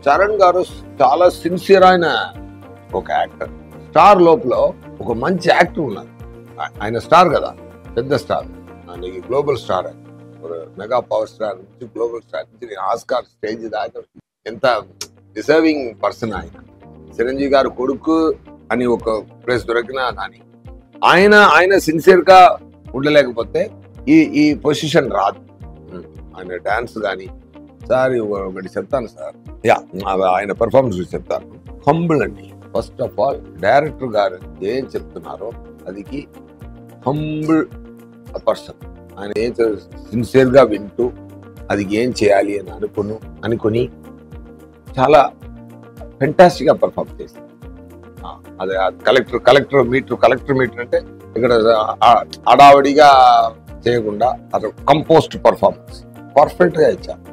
చరణ్ గారు చాలా సిన్సియర్ అయిన ఒక యాక్టర్. స్టార్ లోపల ఒక మంచి యాక్టర్ ఉన్నారు. ఆయన స్టార్ కదా, పెద్ద స్టార్, ఆయనకి global star, mega power star నుంచి గ్లోబల్ స్టార్ నుంచి ఆస్కార్ స్టేజ్ దాకా ఎంత డిజర్వింగ్ పర్సన్ ఆయన. చిరంజీవి గారు కొడుకు అని ఒక ప్లేస్ దొరికినా కానీ ఆయన సిన్సియర్ గా ఉండలేకపోతే ఈ పొజిషన్ రాదు. ఆయన డాన్స్ కానీ సార్ ఒకటి చెప్తాను సార్, ఆయన పెర్ఫార్మెన్స్ చెప్తాను. హంబుల్ అండి. ఫస్ట్ ఆఫ్ ఆల్ డైరెక్టర్ గారు ఏం చెప్తున్నారో అదికి హంబుల్ పర్సన్. ఆయన ఏం సిన్సియర్ గా వింటూ అది ఏం చేయాలి అని అనుకుని చాలా ఫెంటాస్టిక్ గా పర్ఫార్మ్ చేశారు. అదే కలెక్టర్ మీటర్ అంటే ఇక్కడ అడావడిగా చేయకుండా అది కంపోస్ట్ పర్ఫార్మెన్స్ పర్ఫెక్ట్ గా ఇచ్చారు.